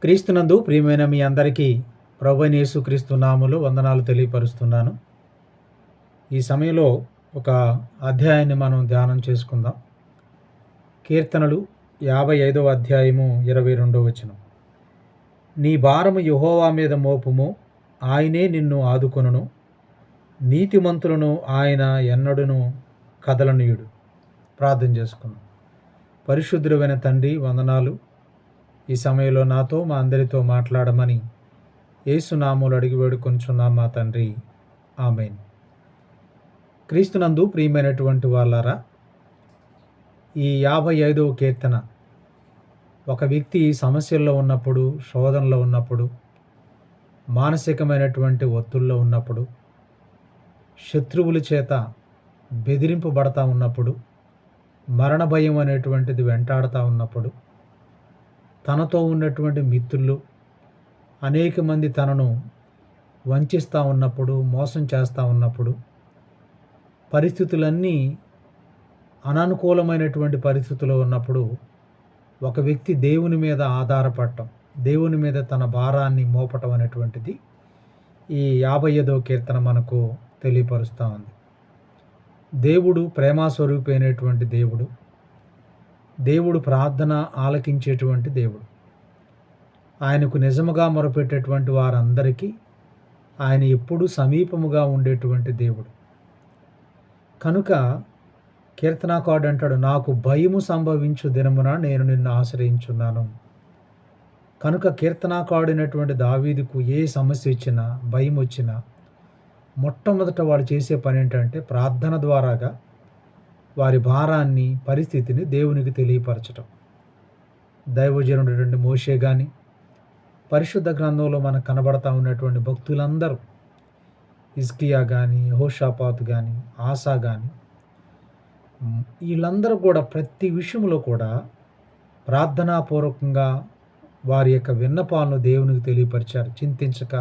క్రీస్తునందు ప్రియమైన మీ అందరికీ ప్రభువైన యేసుక్రీస్తు నామములో వందనాలు తెలియపరుస్తున్నాను. ఈ సమయంలో ఒక అధ్యాయాన్ని మనం ధ్యానం చేసుకుందాం. కీర్తనలు 55వ అధ్యాయము 22వ వచనం. నీ భారము యెహోవా మీద మోపుము, ఆయనే నిన్ను ఆదుకొనును. నీతిమంతులను ఆయన ఎన్నడును కదలనీయుడు. ప్రార్థన చేసుకుందాం. పరిశుద్ధుడైన తండ్రి, వందనాలు. ఈ సమయంలో నాతో మా అందరితో మాట్లాడమని యేసు నామములో అడిగి వేడుకొనుచున్నాం మా తండ్రి. ఆమేన్. క్రీస్తునందు ప్రియమైనటువంటి వాళ్ళారా, ఈ 55వ కీర్తన ఒక వ్యక్తి సమస్యల్లో ఉన్నప్పుడు, శోధనలో ఉన్నప్పుడు, మానసికమైనటువంటి ఒత్తిడిలో ఉన్నప్పుడు, శత్రువుల చేత బెదిరింపబడతా ఉన్నప్పుడు, మరణ భయం అనేటువంటిది వెంటాడుతూ ఉన్నప్పుడు, తనతో ఉన్నటువంటి మిత్రులు అనేక మంది తనను వంచిస్తూ ఉన్నప్పుడు, మోసం చేస్తూ ఉన్నప్పుడు, పరిస్థితులన్నీ అననుకూలమైనటువంటి పరిస్థితుల్లో ఉన్నప్పుడు ఒక వ్యక్తి దేవుని మీద ఆధారపడటం, దేవుని మీద తన భారాన్ని మోపటం అనేటువంటిది ఈ 55వ కీర్తన మనకు తెలియపరుస్తూ ఉంది. దేవుడు ప్రేమాస్వరూపి అయినటువంటి దేవుడు. దేవుడు ప్రార్థన ఆలకించేటువంటి దేవుడు. ఆయనకు నిజముగా మొరపెట్టేటువంటి వారందరికీ ఆయన ఎప్పుడూ సమీపముగా ఉండేటువంటి దేవుడు. కనుక కీర్తనాకారుడు అంటాడు, నాకు భయము సంభవించు దినమున నేను నిన్ను ఆశ్రయించున్నాను. కనుక కీర్తనాకారుడైనటువంటి దావీదుకు ఏ సమస్య వచ్చినా, భయం వచ్చినా, మొట్టమొదట వాడు చేసే పని ఏంటంటే ప్రార్థన ద్వారాగా వారి భారాన్ని, పరిస్థితిని దేవునికి తెలియపరచటం. దైవజనుడైనటువంటి మోషే కానీ, పరిశుద్ధ గ్రంథంలో మనకు కనబడతా ఉన్నటువంటి భక్తులందరూ, హిజ్కియా కానీ, యెహోషాపాతు కానీ, ఆసా కానీ, వీళ్ళందరూ కూడా ప్రతి విషయంలో కూడా ప్రార్థనాపూర్వకంగా వారి యొక్క విన్నపాలను దేవునికి తెలియపరిచారు. చింతించక,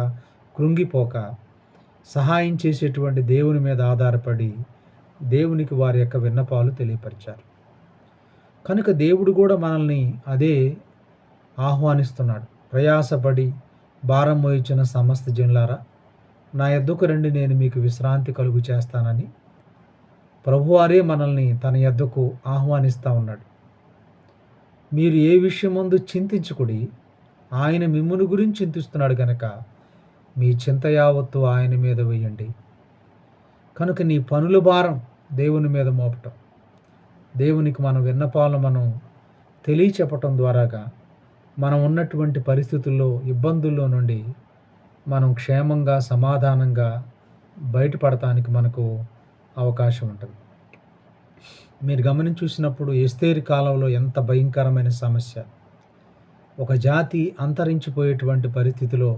కృంగిపోక, సహాయం చేసేటువంటి దేవుని మీద ఆధారపడి దేవునికి వారి యొక్క విన్నపాలు తెలియపరిచారు. కనుక దేవుడు కూడా మనల్ని అదే ఆహ్వానిస్తున్నాడు. ప్రయాసపడి భారం మోయించిన సమస్త జనులారా, నా యొద్దకు రండి, నేను మీకు విశ్రాంతి కలుగు చేస్తానని ప్రభువారే మనల్ని తన యొద్దకు ఆహ్వానిస్తూ ఉన్నాడు. మీరు ఏ విషయమందు చింతించుకుడి, ఆయన మిమ్మును గురించి చింతిస్తున్నాడు గనక మీ చింత యావత్తు ఆయన మీద వేయండి. కనుక నీ పనుల భారం దేవుని మీద మోపటం, దేవునికి మన విన్నపాలను మనం తెలియచెప్పటం ద్వారాగా మనం ఉన్నటువంటి పరిస్థితుల్లో, ఇబ్బందుల్లో నుండి మనం క్షేమంగా, సమాధానంగా బయటపడటానికి మనకు అవకాశం ఉంటుంది. మీరు గమనించి చూసినప్పుడు ఎస్తేరు కాలంలో ఎంత భయంకరమైన సమస్య. ఒక జాతి అంతరించిపోయేటువంటి పరిస్థితిలో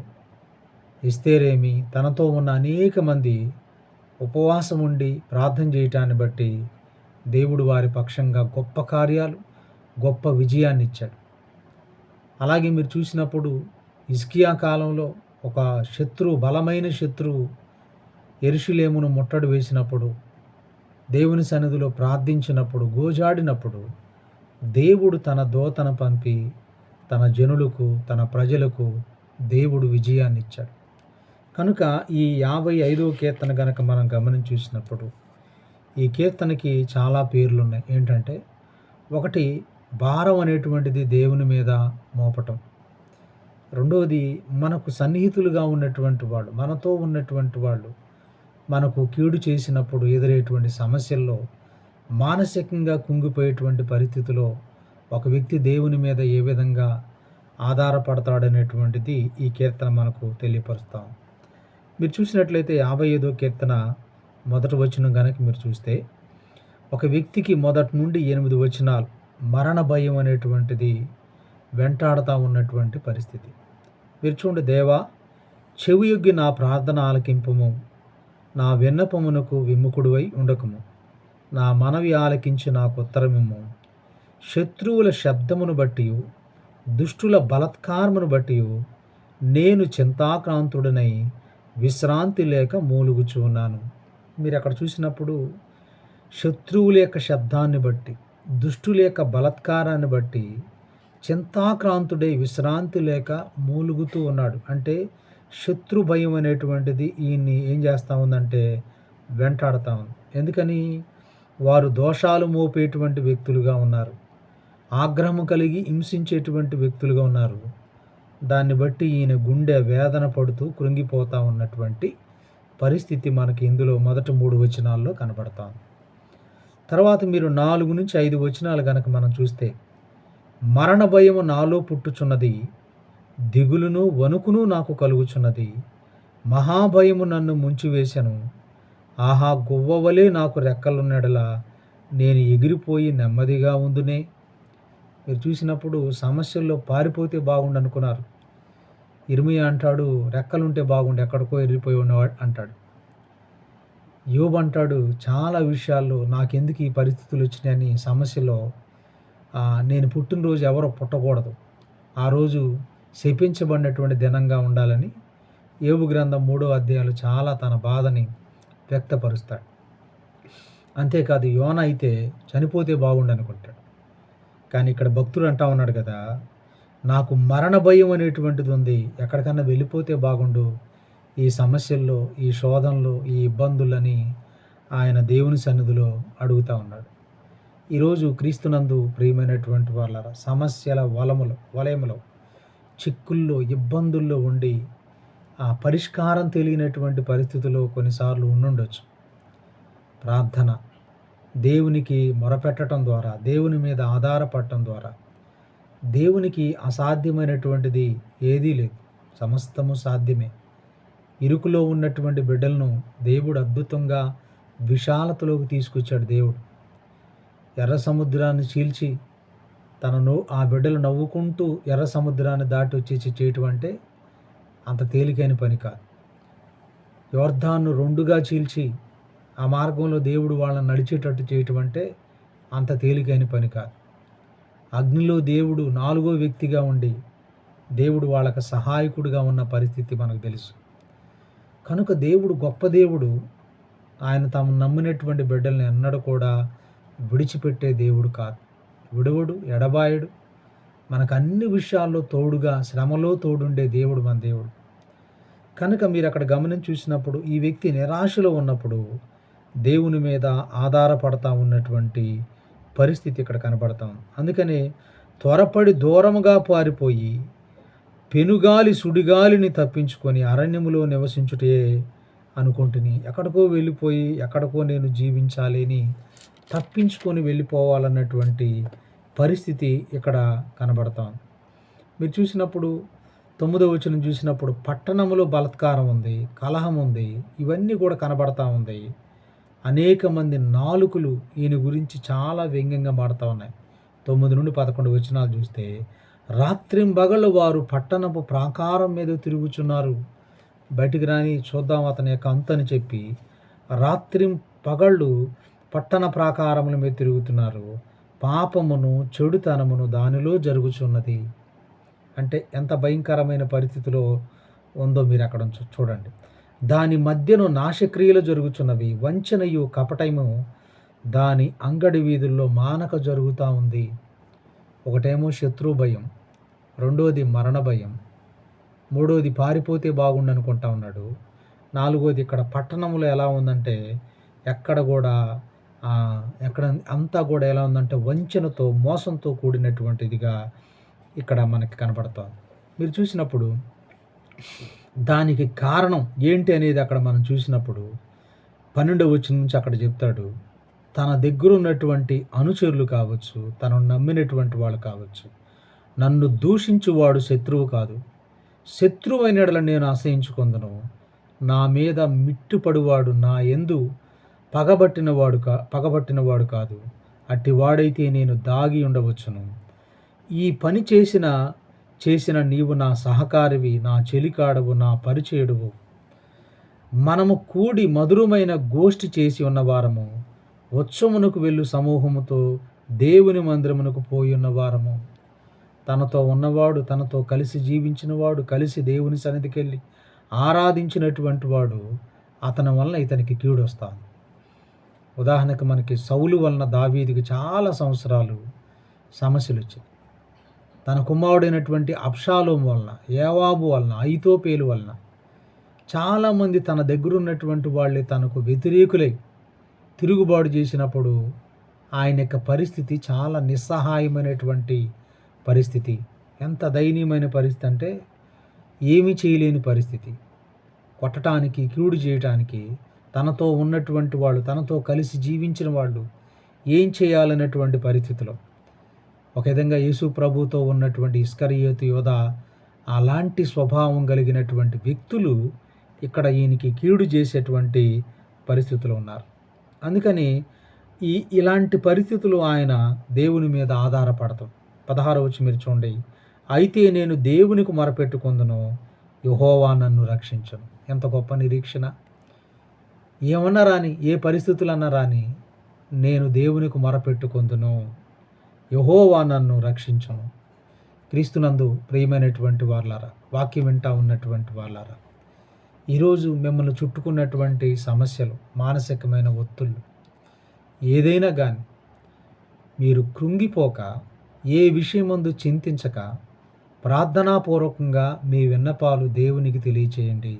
ఎస్తేరేమి తనతో ఉన్న అనేక మంది ఉపవాసం ఉండి ప్రార్థన చేయటాన్ని బట్టి దేవుడు వారి పక్షంగా గొప్ప కార్యాలు, గొప్ప విజయాన్ని ఇచ్చాడు. అలాగే మీరు చూసినప్పుడు హిజ్కియా కాలంలో ఒక బలమైన శత్రువు యెరూషలేమును ముట్టడి వేసినప్పుడు, దేవుని సన్నిధిలో ప్రార్థించినప్పుడు, గోజాడినప్పుడు దేవుడు తన దూతను పంపి తన జనులకు, తన ప్రజలకు దేవుడు విజయాన్ని ఇచ్చాడు. కనుక ఈ 55వ కీర్తన గనక మనం గమనించి చూసినప్పుడు ఈ కీర్తనకి చాలా పేర్లు ఉన్నాయి. ఏంటంటే, ఒకటి భారం అనేటువంటిది దేవుని మీద మోపటం. రెండవది మనకు సన్నిహితులుగా ఉన్నటువంటి వాళ్ళు, మనతో ఉన్నటువంటి వాళ్ళు మనకు కీడు చేసినప్పుడు ఎదురయ్యేటువంటి సమస్యల్లో, మానసికంగా కుంగిపోయేటువంటి పరిస్థితిలో ఒక వ్యక్తి దేవుని మీద ఏ విధంగా ఆధారపడతాడనేటువంటిది ఈ కీర్తన మనకు తెలియపరుస్తాం. మీరు చూసినట్లయితే 55వ కీర్తన మొదటి వచనం కనుక మీరు చూస్తే, ఒక వ్యక్తికి మొదటి నుండి 8 వచనాలు మరణ భయం అనేటువంటిది వెంటాడుతూ ఉన్నటువంటి పరిస్థితి. మీరు చూడండి, దేవా చెవియొగ్గి నా ప్రార్థన ఆలకింపుము, నా విన్నపమునకు విముఖుడువై ఉండకుము, నా మనవి ఆలకించి నాకు ఉత్తరమిమ్ము. శత్రువుల శబ్దమును బట్టి, దుష్టుల బలత్కారమును బట్టి నేను చింతాక్రాంతుడనై విశ్రాంతి లేక మూలుగుచూ ఉన్నాను. మీరు అక్కడ చూసినప్పుడు శత్రువుల యొక్క శబ్దాన్ని బట్టి, దుష్టుల యొక్క బలత్కారాన్ని బట్టి చింతాక్రాంతుడై విశ్రాంతి లేక మూలుగుతూ ఉన్నాడు. అంటే శత్రు భయం అనేటువంటిది ఈయన్ని ఏం చేస్తూ ఉందంటే వెంటాడుతూ ఉంది. ఎందుకని? వారు దోషాలు మోపేటువంటి వ్యక్తులుగా ఉన్నారు. ఆగ్రహం కలిగి హింసించేటువంటి వ్యక్తులుగా ఉన్నారు. దాన్ని బట్టి ఈయన గుండె వేదన పడుతూ కృంగిపోతూ ఉన్నటువంటి పరిస్థితి మనకి ఇందులో మొదటి 3 వచనాల్లో కనబడతాం. తర్వాత మీరు 4-5 వచనాలు గనక మనం చూస్తే, మరణ భయము నాలో పుట్టుచున్నది, దిగులును వణుకును నాకు కలుగుచున్నది, మహాభయము నన్ను ముంచివేశను. ఆహా, గువ్వవలే నాకు రెక్కలున్నెడల నేను ఎగిరిపోయి నెమ్మదిగా ఉందునే. మీరు చూసినప్పుడు సమస్యల్లో పారిపోతే బాగుండు అనుకున్నారు. ఇర్మియా అంటాడు, రెక్కలుంటే బాగుండు, ఎక్కడికో ఎగిరిపోయి ఉన్నవాడు అంటాడు. యోబు అంటాడు, చాలా విషయాల్లో నాకెందుకు ఈ పరిస్థితులు వచ్చినాయని సమస్యలో నేను పుట్టినరోజు ఎవరో పుట్టకూడదు, ఆ రోజు శపించబడినటువంటి దినంగా ఉండాలని యోబు గ్రంథం 3వ అధ్యాయంలో చాలా తన బాధని వ్యక్తపరుస్తాడు. అంతేకాదు, యోనా అయితే చనిపోతే బాగుండు అనుకుంటాడు. కానీ ఇక్కడ భక్తుడు అంటా ఉన్నాడు కదా, నాకు మరణ భయం అనేటువంటిది ఉంది, ఎక్కడికన్నా వెళ్ళిపోతే బాగుండు ఈ సమస్యల్లో, ఈ శోధనలో, ఈ ఇబ్బందులని ఆయన దేవుని సన్నిధిలో అడుగుతూ ఉన్నాడు. ఈరోజు క్రీస్తునందు ప్రియమైనటువంటి వాళ్ళ సమస్యల వలయములో, చిక్కుల్లో, ఇబ్బందుల్లో ఉండి ఆ పరిష్కారం తెలియనటువంటి పరిస్థితుల్లో కొన్నిసార్లు ఉండుండొచ్చు. ప్రార్థన, దేవునికి మొరపెట్టడం ద్వారా, దేవుని మీద ఆధారపడటం ద్వారా, దేవునికి అసాధ్యమైనటువంటిది ఏదీ లేదు, సమస్తము సాధ్యమే. ఇరుకులో ఉన్నటువంటి బిడ్డలను దేవుడు అద్భుతంగా విశాలతలోకి తీసుకొచ్చాడు. దేవుడు ఎర్ర సముద్రాన్ని చీల్చి ఆ బిడ్డలు నవ్వుకుంటూ ఎర్ర సముద్రాన్ని దాటి వచ్చేసి చేయటం అంటే అంత తేలికైన పని కాదు. యోర్దాను 2గా చీల్చి ఆ మార్గంలో దేవుడు వాళ్ళని నడిచేటట్టు చేయటం అంటే అంత తేలికైన పని కాదు. అగ్నిలో దేవుడు 4వ వ్యక్తిగా ఉండి దేవుడు వాళ్ళకి సహాయకుడిగా ఉన్న పరిస్థితి మనకు తెలుసు. కనుక దేవుడు గొప్ప దేవుడు. ఆయన తాము నమ్మినటువంటి బిడ్డల్ని ఎన్నడూ కూడా విడిచిపెట్టే దేవుడు కాదు. విడువడు, ఎడబాయడు. మనకు అన్ని విషయాల్లో తోడుగా, శ్రమలో తోడుండే దేవుడు మన దేవుడు. కనుక మీరు అక్కడ గమనించి చూసినప్పుడు ఈ వ్యక్తి నిరాశలో ఉన్నప్పుడు దేవుని మీద ఆధారపడతా ఉన్నటువంటి పరిస్థితి ఇక్కడ కనబడతాం. అందుకనే త్వరపడి దూరముగా పారిపోయి పెనుగాలి సుడిగాలిని తప్పించుకొని అరణ్యములో నివసించుటే అనుకుంటుని, ఎక్కడికో వెళ్ళిపోయి ఎక్కడికో నేను జీవించాలి అని తప్పించుకొని వెళ్ళిపోవాలన్నటువంటి పరిస్థితి ఇక్కడ కనబడతాం. మీరు చూసినప్పుడు 9వ వచనం చూసినప్పుడు పట్టణములో బలాత్కారం ఉంది, కలహం ఉంది, ఇవన్నీ కూడా కనబడతా ఉంది. అనేక మంది నాలుకలు ఈయన గురించి చాలా వ్యంగ్యంగా మాడుతూ ఉన్నాయి. 9-11 వచనాలు చూస్తే, రాత్రింబగళ్ళు వారు పట్టణపు ప్రాకారం మీద తిరుగుచున్నారు, బయటికి రాని చూద్దాం అతని యొక్క అంతని చెప్పి రాత్రింపగళ్ళు పట్టణ ప్రాకారముల మీద తిరుగుతున్నారు. పాపమును, చెడుతనమును దానిలో జరుగుచున్నది. అంటే ఎంత భయంకరమైన పరిస్థితిలో ఉందో మీరు అక్కడ చూడండి. దాని మధ్యను నాశక్రియలు జరుగుచున్నవి, వంచనయు కపటము దాని అంగడి వీధుల్లో మానక జరుగుతూ ఉంది. ఒకటేమో శత్రు భయం, రెండోది మరణ భయం, మూడోది పారిపోతే బాగుండు అనుకుంటా ఉన్నాడు, నాలుగోది ఇక్కడ పట్టణంలో ఎలా ఉందంటే ఎక్కడ అంతా కూడా ఎలా ఉందంటే వంచనతో, మోసంతో కూడినటువంటిదిగా ఇక్కడ మనకి కనపడుతుంది. మీరు చూసినప్పుడు దానికి కారణం ఏంటి అనేది అక్కడ మనం చూసినప్పుడు 12వ వచనం నుంచి అక్కడ చెప్తాడు. తన దగ్గర ఉన్నటువంటి అనుచరులు కావచ్చు, తనను నమ్మినటువంటి వాళ్ళు కావచ్చు, నన్ను దూషించువాడు శత్రువు కాదు, శత్రువైన యెడల నేను అసహించుకొందును, నా మీద మిట్టుపడువాడు నా యందు పగబట్టినవాడు కాదు, అట్టి వాడైతే నేను దాగి ఉండవచ్చును. ఈ పని చేసిన నీవు నా సహకారివి, నా చెలికాడవు, నా పరిచయుడువు. మనము కూడి మధురమైన గోష్ఠి చేసి ఉన్నవారము, ఉత్సవమునకు వెళ్ళు సమూహముతో దేవుని మందిరమునకు పోయి ఉన్నవారము. తనతో ఉన్నవాడు, తనతో కలిసి జీవించినవాడు, కలిసి దేవుని సన్నిధికి వెళ్ళి ఆరాధించినటువంటి వాడు, అతని వలన ఇతనికి కీడు వస్తాను. ఉదాహరణకు మనకి సౌలు వలన దావీదుకి చాలా సంవత్సరాలు సమస్యలు వచ్చాయి. తన కుమారుడైనటువంటి అబ్షాలోము వలన, యోవాబు వలన, అహితోపేలు వలన చాలామంది తన దగ్గర ఉన్నటువంటి వాళ్ళే తనకు వ్యతిరేకులై తిరుగుబాటు చేసినప్పుడు ఆయన యొక్క పరిస్థితి చాలా నిస్సహాయమైనటువంటి పరిస్థితి. ఎంత దయనీయమైన పరిస్థితి అంటే ఏమీ చేయలేని పరిస్థితి. కొట్టడానికి, కీడు చేయటానికి తనతో ఉన్నటువంటి వాళ్ళు, తనతో కలిసి జీవించిన వాళ్ళు ఏం చేయాలన్నటువంటి పరిస్థితిలో ఒక విధంగా యేసు ప్రభుతో ఉన్నటువంటి ఇస్కరియోతు యోధ అలాంటి స్వభావం కలిగినటువంటి వ్యక్తులు ఇక్కడ ఈయనకి కీడు చేసేటువంటి పరిస్థితులు ఉన్నారు. అందుకని ఇలాంటి పరిస్థితులు ఆయన దేవుని మీద ఆధారపడతాం. 16వ వచనం మీరు చూడండి. అయితే నేను దేవునికి మొరపెట్టుకొందును, యెహోవా నన్ను రక్షించును. ఎంత గొప్ప నిరీక్షణ! ఏమన్నా రాని, ఏ పరిస్థితులన్నా రాని, నేను దేవునికి మొరపెట్టుకొందును, యెహోవా నన్ను రక్షించును. క్రీస్తునందు ప్రియమైనటువంటి వారలారా, వాక్యం వింటా ఉన్నటువంటి వారలారా, ఈరోజు మిమ్మల్ని చుట్టుకున్నటువంటి సమస్యలు, మానసికమైన ఒత్తిళ్ళు ఏదైనా కానీ మీరు కృంగిపోక, ఏ విషయమందు చింతించక, ప్రార్థనాపూర్వకంగా మీ విన్నపాలు దేవునికి తెలియచేయండి.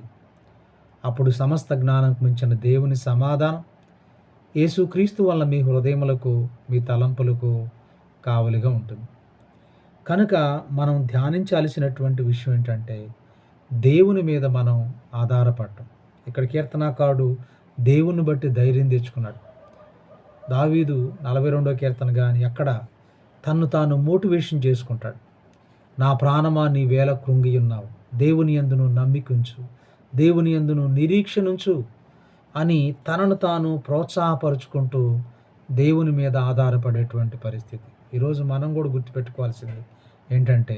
అప్పుడు సమస్త జ్ఞానంకు మించిన దేవుని సమాధానం యేసుక్రీస్తు వల్ల మీ హృదయములకు, మీ తలంపులకు కావలిగా ఉంటుంది. కనుక మనం ధ్యానించాల్సినటువంటి విషయం ఏంటంటే దేవుని మీద మనం ఆధారపడటం. ఇక్కడ కీర్తనాకారుడు దేవుని బట్టి ధైర్యం తెచ్చుకున్నాడు. దావీదు 42వ కీర్తన కానీ అక్కడ తన్ను తాను మోటివేషన్ చేసుకుంటాడు. నా ప్రాణమా నీ వేళ కృంగి ఉన్నావు, దేవుని యందును నమ్మికుంచు, దేవుని యందును నిరీక్షణుంచు అని తనను తాను ప్రోత్సాహపరుచుకుంటూ దేవుని మీద ఆధారపడేటువంటి పరిస్థితి. ఈరోజు మనం కూడా గుర్తుపెట్టుకోవాల్సింది ఏంటంటే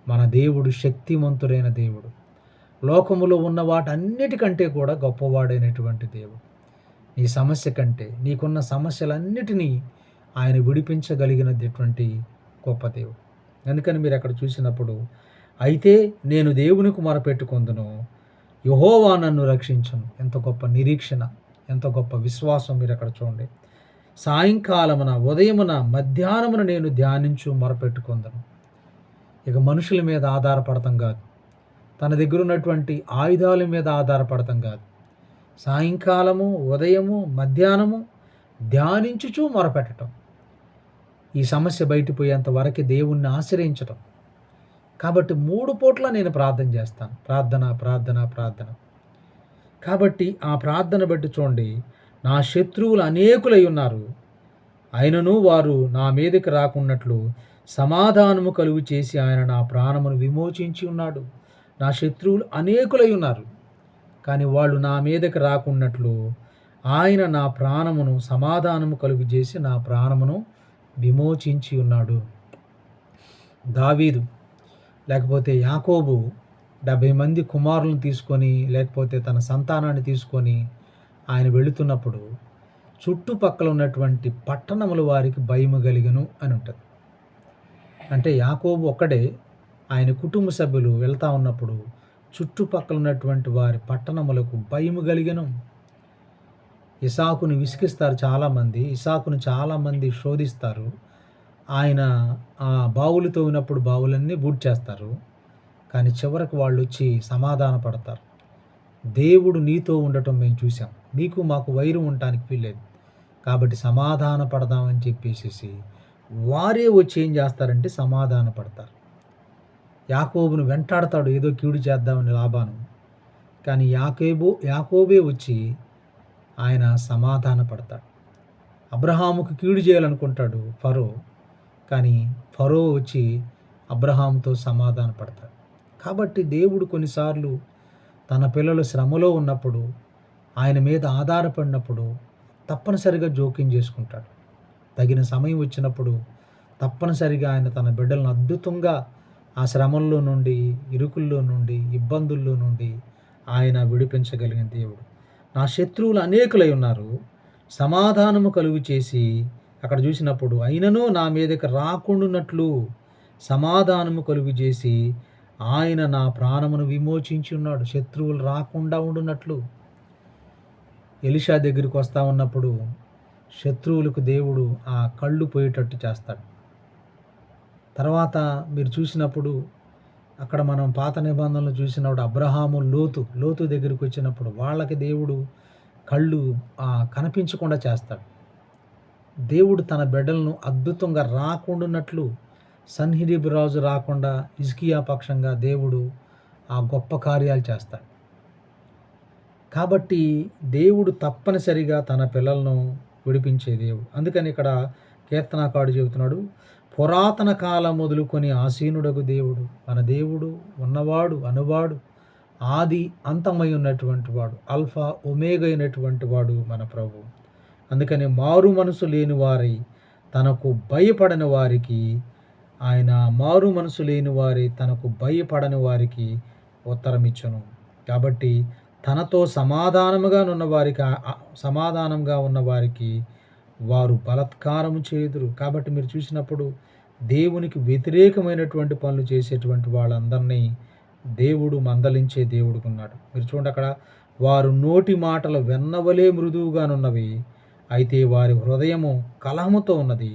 మన దేవుడు శక్తివంతుడైన దేవుడు, లోకములో ఉన్న వాటన్నిటికంటే కూడా గొప్పవాడైనటువంటి దేవుడు. నీ సమస్య కంటే, నీకున్న సమస్యలన్నిటినీ ఆయన విడిపించగలిగినటువంటి గొప్ప దేవుడు. అందుకని మీరు అక్కడ చూసినప్పుడు, అయితే నేను దేవునికి మొరపెట్టుకొందును, యెహోవా నన్ను రక్షించును. ఎంత గొప్ప నిరీక్షణ, ఎంత గొప్ప విశ్వాసం మీరు అక్కడ చూడండి. సాయంకాలమున, ఉదయమున, మధ్యాహ్నమున నేను ధ్యానించు మొరపెట్టుకొందును. ఇక మనుషుల మీద ఆధారపడతాం కాదు, తన దగ్గర ఉన్నటువంటి ఆయుధాల మీద ఆధారపడతాం కాదు. సాయంకాలము, ఉదయము, మధ్యాహ్నము ధ్యానించుచూ మొరపెట్టడం. ఈ సమస్య బయటపోయేంత వరకు దేవుణ్ణి ఆశ్రయించటం. కాబట్టి 3 పూట్ల నేను ప్రార్థన చేస్తాను. ప్రార్థన, ప్రార్థన, ప్రార్థన. కాబట్టి ఆ ప్రార్థన బట్టి చూడండి, నా శత్రువులు అనేకులై ఉన్నారు, అయినను వారు నా మీదకి రాకున్నట్లు సమాధానము కలుగు చేసి ఆయన నా ప్రాణమును విమోచించి ఉన్నాడు. నా శత్రువులు అనేకులై ఉన్నారు, కానీ వాళ్ళు నా మీదకి రాకున్నట్లు ఆయన నా ప్రాణమును సమాధానము కలుగు చేసి నా ప్రాణమును విమోచించి ఉన్నాడు. దావీదు లేకపోతే యాకోబు 70 మంది కుమారులను తీసుకొని, లేకపోతే తన సంతానాన్ని తీసుకొని ఆయన వెళుతున్నప్పుడు చుట్టుపక్కల ఉన్నటువంటి పట్టణముల వారికి భయము కలిగను అని ఉంటుంది. అంటే యాకోబు ఒక్కడే, ఆయన కుటుంబ సభ్యులు వెళ్తా ఉన్నప్పుడు చుట్టుపక్కల ఉన్నటువంటి వారి పట్టణములకు భయము కలిగను. ఇసాకును విసిగిస్తారు చాలామంది, ఇసాకును చాలామంది శోధిస్తారు. ఆయన ఆ బావులు తవ్వినప్పుడు బావులన్నీ బూడ్చేస్తారు, కానీ చివరికి వాళ్ళు వచ్చి సమాధాన పడతారు. దేవుడు నీతో ఉండటం మేము చూసాం, నీకు మాకు వైరం ఉండటానికి వీల్లేదు, కాబట్టి సమాధాన పడదామని చెప్పేసి వారే వచ్చి ఏం చేస్తారంటే సమాధాన పడతారు. యాకోబును వెంటాడతాడు ఏదో కీడు చేద్దామని లాబాను, కానీ యాకోబే వచ్చి ఆయన సమాధాన పడతాడు. అబ్రహాముకు కీడు చేయాలనుకుంటాడు ఫరో, కానీ ఫరో వచ్చి అబ్రహాముతో సమాధాన పడతాడు. కాబట్టి దేవుడు కొన్నిసార్లు తన పిల్లలు శ్రమలో ఉన్నప్పుడు, ఆయన మీద ఆధారపడినప్పుడు తప్పనిసరిగా జోక్యం చేసుకుంటాడు. తగిన సమయం వచ్చినప్పుడు తప్పనిసరిగా ఆయన తన బిడ్డలను అద్భుతంగా ఆ శ్రమల్లో నుండి, ఇరుకుల్లో నుండి, ఇబ్బందుల్లో నుండి ఆయన విడిపించగలిగిన దేవుడు. నా శత్రువులు అనేకులై ఉన్నారు, సమాధానము కలుగు చేసి, అక్కడ చూసినప్పుడు అయినను నా మీదకి రాకుండానట్లు సమాధానము కలుగు చేసి ఆయన నా ప్రాణమును విమోచించి ఉన్నాడు. శత్రువులు రాకుండా ఉండునట్లు. ఎలీషా దగ్గరికి వస్తూ ఉన్నప్పుడు శత్రువులకు దేవుడు ఆ కళ్ళు పోయేటట్టు చేస్తాడు. తర్వాత మీరు చూసినప్పుడు అక్కడ మనం పాత నిబంధనలు చూసినప్పుడు అబ్రహాము లోతు దగ్గరికి వచ్చినప్పుడు వాళ్ళకి దేవుడు కళ్ళు కనిపించకుండా చేస్తాడు. దేవుడు తన బిడ్డలను అద్భుతంగా రాకుండానట్లు సన్హెరీబు రాజు రాకుండా హిజ్కియా పక్షంగా దేవుడు ఆ గొప్ప కార్యాలు చేస్తాడు. కాబట్టి దేవుడు తప్పనిసరిగా తన పిల్లలను విడిపించే దేవుడు. అందుకని ఇక్కడ కీర్తనాకారుడు చెబుతున్నాడు, పురాతన కాలం మొదలుకొని ఆసీనుడగు దేవుడు, మన దేవుడు ఉన్నవాడు అనువాడు, ఆది అంతమై ఉన్నటువంటి వాడు, ఆల్ఫా ఒమేగా అయినటువంటి వాడు మన ప్రభు. అందుకని మారు మనసు లేని వారై తనకు భయపడని వారికి తనకు భయపడని వారికి ఉత్తరం ఇచ్చును. కాబట్టి తనతో సమాధానంగా ఉన్న వారికి వారు బలాత్కారము చేయుదురు. కాబట్టి మీరు చూసినప్పుడు దేవునికి వ్యతిరేకమైనటువంటి పనులు చేసేటువంటి వాళ్ళందరినీ దేవుడు మందలించే దేవుడుకున్నాడు. మీరు చూడండి, అక్కడ వారు నోటి మాటలు వెన్నవలే మృదువుగానున్నవి, అయితే వారి హృదయము కలహముతో ఉన్నది,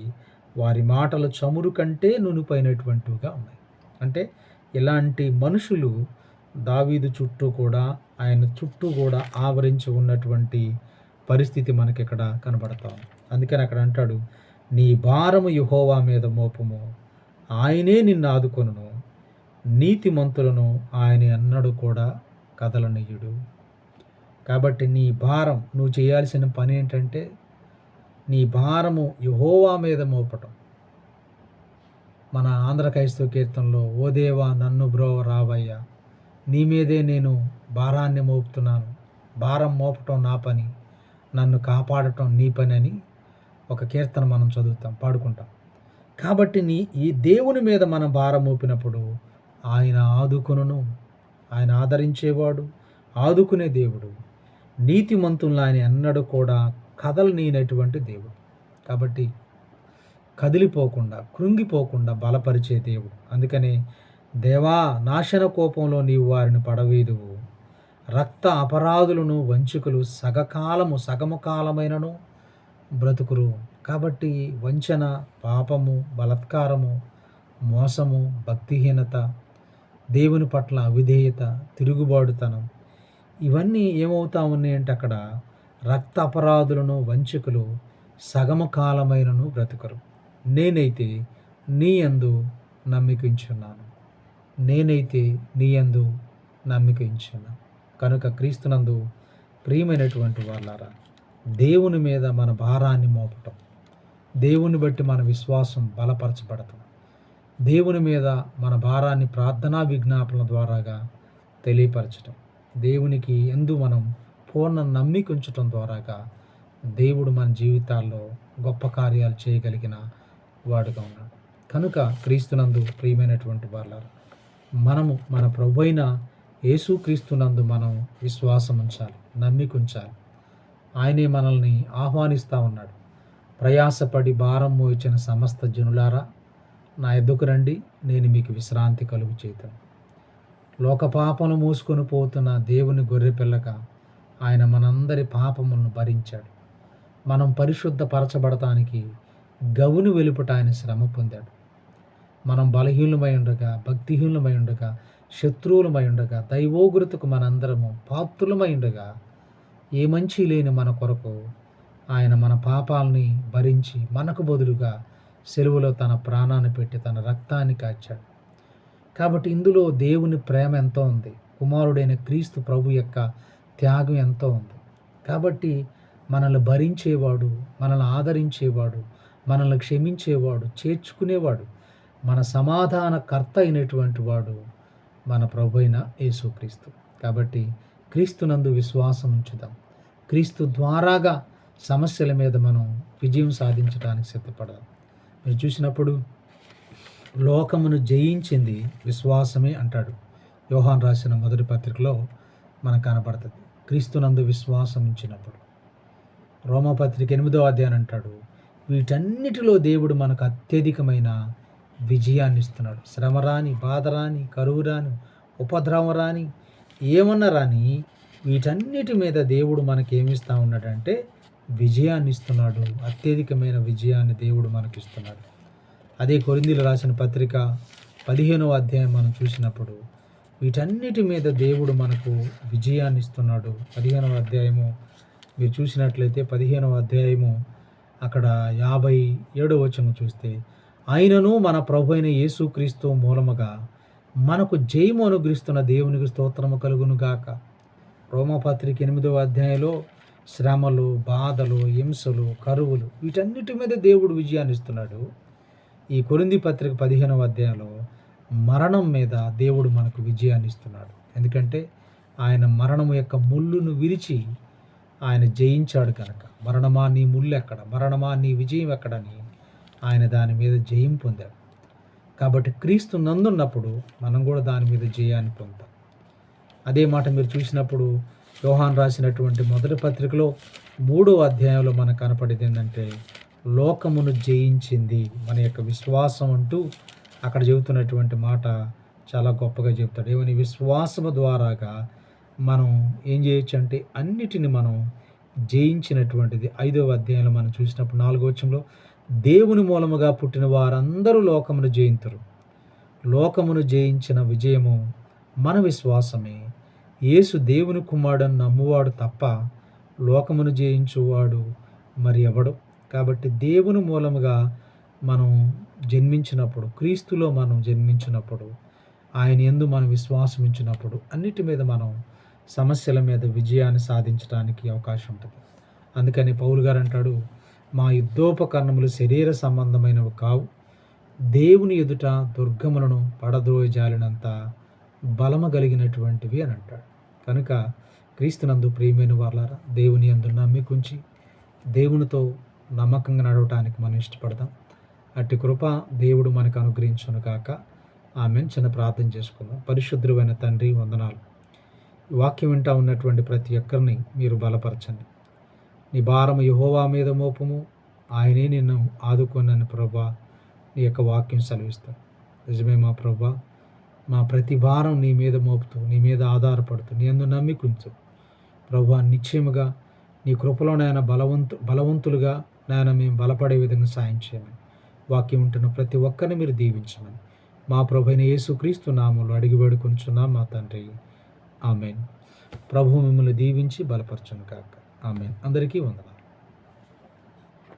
వారి మాటలు చమురు కంటే నునుపైనటువంటివిగా ఉన్నాయి. అంటే ఇలాంటి మనుషులు దావీదు ఆయన చుట్టూ కూడా ఆవరించి ఉన్నటువంటి పరిస్థితి మనకి ఇక్కడ కనబడతాం. అందుకని అక్కడ అంటాడు, నీ భారము యెహోవా మీద మోపము, ఆయనే నిన్ను ఆదుకొనును, నీతిమంతులను ఆయన ఎన్నడూ కూడా కదలనీయుడు. కాబట్టి నీ భారం, నువ్వు చేయాల్సిన పని ఏంటంటే నీ భారము యెహోవా మీద మోపటం. మన ఆంధ్ర క్రైస్తవ కీర్తనలో, ఓ దేవా నన్ను బ్రోవ రావయ్యా, నీ మీదే నేను భారాన్ని మోపుతున్నాను, భారం మోపటం నా పని, నన్ను కాపాడటం నీ పని అని ఒక కీర్తన మనం చదువుతాం, పాడుకుంటాం. కాబట్టి ఈ దేవుని మీద మనం భారం మోపినప్పుడు ఆయన ఆదుకొనును. ఆయన ఆదరించేవాడు, ఆదుకునే దేవుడు. నీతిమంతులను ఆయన ఎన్నడూ కూడా కదలనీయనటువంటి దేవుడు. కాబట్టి కదిలిపోకుండా, కృంగిపోకుండా బలపరిచే దేవుడు. అందుకని దేవా, నాశన కోపంలో నీవు వారిని పడవేదువు, రక్త అపరాధులను వంచకులు సగము కాలమైనను బ్రతుకురు. కాబట్టి వంచన, పాపము, బలాత్కారము, మోసము, భక్తిహీనత, దేవుని పట్ల అవిధేయత, తిరుగుబాటుతనం, ఇవన్నీ ఏమవుతా ఉన్నాయంటే అక్కడ రక్త అపరాధులను వంచకులు సగము కాలమైనను బ్రతుకరు. నేనైతే నీ యందు నమ్మిక ఉంచున్నాను. కనుక క్రీస్తునందు ప్రియమైనటువంటి వాళ్ళారా, దేవుని మీద మన భారాన్ని మోపటం, దేవుని బట్టి మన విశ్వాసం బలపరచబడటం, దేవుని మీద మన భారాన్ని ప్రార్థనా విజ్ఞాపనల ద్వారాగా తెలియపరచటం, దేవునికి యందు మనం పూర్ణ నమ్మిక ఉంచటం ద్వారాగా దేవుడు మన జీవితాల్లో గొప్ప కార్యాలు చేయగలిగిన వాడుగా ఉన్నాడు. కనుక క్రీస్తునందు ప్రియమైనటువంటి వాళ్ళారా, మనము మన ప్రభువైన యేసుక్రీస్తునందు మనం విశ్వాసం ఉంచాలి, నమ్మిక ఉంచాలి. ఆయనే మనల్ని ఆహ్వానిస్తూ ఉన్నాడు. ప్రయాసపడి భారం మోయించిన సమస్త జనులారా, నా ఎద్దుకు రండి, నేను మీకు విశ్రాంతి కలుగు చేతును. లోక పాపములు మూసుకొని పోతున్న దేవుని గొర్రెపిల్లగా ఆయన మనందరి పాపములను భరించాడు. మనం పరిశుద్ధపరచబడటానికి గవును వెలుపట ఆయన శ్రమ పొందాడు. మనం బలహీనులమై ఉండగా, భక్తిహీనులమై ఉండగా, శత్రువులమై ఉండగా, దైవోగ్రతకు మనందరము పాత్రులమై ఉండగా, ఏ మంచి లేని మన కొరకు ఆయన మన పాపాలని భరించి మనకు బదులుగా సెలువులో తన ప్రాణాన్ని పెట్టి తన రక్తాన్ని కాచాడు. కాబట్టి ఇందులో దేవుని ప్రేమ ఎంతో ఉంది, కుమారుడైన క్రీస్తు ప్రభు యొక్క త్యాగం ఎంతో ఉంది. కాబట్టి మనల్ని భరించేవాడు, మనల్ని ఆదరించేవాడు, మనల్ని క్షమించేవాడు, చేర్చుకునేవాడు, మన సమాధానకర్త అయినటువంటి వాడు మన ప్రభు అయిన యేసుక్రీస్తు. కాబట్టి క్రీస్తునందు విశ్వాసం ఉంచుదాం. క్రీస్తు ద్వారాగా సమస్యల మీద మనం విజయం సాధించడానికి సిద్ధపడాలి. మీరు చూసినప్పుడు లోకమును జయించింది విశ్వాసమే అంటాడు. యోహాను రాసిన మొదటి పత్రికలో మనకు కనపడుతుంది. క్రీస్తునందు విశ్వాసం ఉంచినప్పుడు రోమాపత్రిక 8వ అధ్యాయం అంటాడు, వీటన్నిటిలో దేవుడు మనకు అత్యధికమైన విజయాన్ని ఇస్తున్నాడు. శ్రమ రాని, బాధ రాని, కరువు రాని, ఉపద్రవం రాని, ఏమన్నా రాని, వీటన్నిటి మీద దేవుడు మనకేమిస్తూ ఉన్నాడంటే విజయాన్ని ఇస్తున్నాడు. అత్యధికమైన విజయాన్ని దేవుడు మనకిస్తున్నాడు. అదే కొరింథీయులు రాసిన పత్రిక 15వ అధ్యాయం మనం చూసినప్పుడు వీటన్నిటి మీద దేవుడు మనకు విజయాన్ని ఇస్తున్నాడు. 15వ అధ్యాయము మీరు చూసినట్లయితే 15వ అధ్యాయము అక్కడ 57వ వచనం చూస్తే, ఆయనను మన ప్రభు అయిన యేసుక్రీస్తు మూలముగా మనకు జయము అనుగ్రహిస్తున్న దేవునికి స్తోత్రము కలుగును గాక. రోమపత్రిక 8వ అధ్యాయంలో శ్రమలు, బాధలు, హింసలు, కరువులు వీటన్నిటి మీద దేవుడు విజయాన్ని ఇస్తున్నాడు. ఈ కొరింథీ పత్రిక 15వ అధ్యాయంలో మరణం మీద దేవుడు మనకు విజయాన్ని ఇస్తున్నాడు. ఎందుకంటే ఆయన మరణం యొక్క ముళ్ళును విరిచి ఆయన జయించాడు కనుక, మరణమా నీ ముళ్ళు ఎక్కడ, మరణమా నీ విజయం ఎక్కడని ఆయన దాని మీద జయం పొందాడు. కాబట్టి క్రీస్తు నందున్నప్పుడు మనం కూడా దాని మీద జయాన్ని పొందాం. అదే మాట మీరు చూసినప్పుడు యోహాను రాసినటువంటి మొదటి పత్రికలో 3వ అధ్యాయంలో మనకు కనపడేది ఏంటంటే, లోకమును జయించింది మన యొక్క విశ్వాసం అంటూ అక్కడ చెబుతున్నటువంటి మాట చాలా గొప్పగా చెప్తాడు. ఏమని? విశ్వాసము ద్వారాగా మనం ఏం చేయొచ్చు అంటే అన్నిటిని మనం జయించినటువంటిది. 5వ అధ్యాయంలో మనం చూసినప్పుడు 4వ వచనంలో, దేవుని మూలముగా పుట్టిన వారందరూ లోకమును జయింతురు. లోకమును జయించిన విజయము మన విశ్వాసమే. యేసు దేవుని కుమారుడని నమ్మువాడు తప్ప లోకమును జయించువాడు మరి ఎవడు? కాబట్టి దేవుని మూలముగా మనం జన్మించినప్పుడు, క్రీస్తులో మనం జన్మించినప్పుడు, ఆయన యందు మనం విశ్వాసం ఉంచినప్పుడు అన్నిటి మీద మనం సమస్యల మీద విజయాన్ని సాధించడానికి అవకాశం ఉంటుంది. అందుకని పౌలు గారు అంటాడు, మా యుద్ధోపకరణములు శరీర సంబంధమైనవి కావు, దేవుని ఎదుట దుర్గములను పడద్రోయజాలినంత బలము కలిగినటువంటివి అని అంటాడు. కనుక క్రీస్తునందు ప్రియమైన వారలారా, దేవుని యందు నమ్మికుంచి దేవునితో నమ్మకంగా నడవటానికి మనం ఇష్టపడదాం. అట్టి కృప దేవుడు మనకు అనుగ్రహించును కాక. ఆమేన్. చిన్న ప్రార్థన చేసుకుందాం. పరిశుద్ధుడైన తండ్రి, వందనాలు. ఈ వాక్యం వింటా ఉన్నటువంటి ప్రతి ఒక్కరిని మీరు బలపరచండి. నీ భారము యెహోవా మీద మోపము, ఆయనే నిన్ను ఆదుకొనని ప్రభా నీ యొక్క వాక్యం సెలవిస్తాను. నిజమే మా ప్రభా, మా ప్రతి భారం నీ మీద మోపుతూ, నీ మీద ఆధారపడుతూ, నీ యందు నమ్మికుంచు ప్రభా. నిశ్చయముగా నీ కృపలో నాయన బలవంతులుగా నాయన మేము బలపడే విధంగా సాయం చేయమని, వాక్యం ఉంటున్న ప్రతి ఒక్కరిని మీరు దీవించమని మా ప్రభు అయిన యేసుక్రీస్తు నామములో అడిగి వేడుకొనుచున్నాం మా తండ్రి. ఆమేన్. ప్రభు మిమ్మల్ని దీవించి బలపరచును కాక. ఆమేన్. అందరికీ వందనాలు.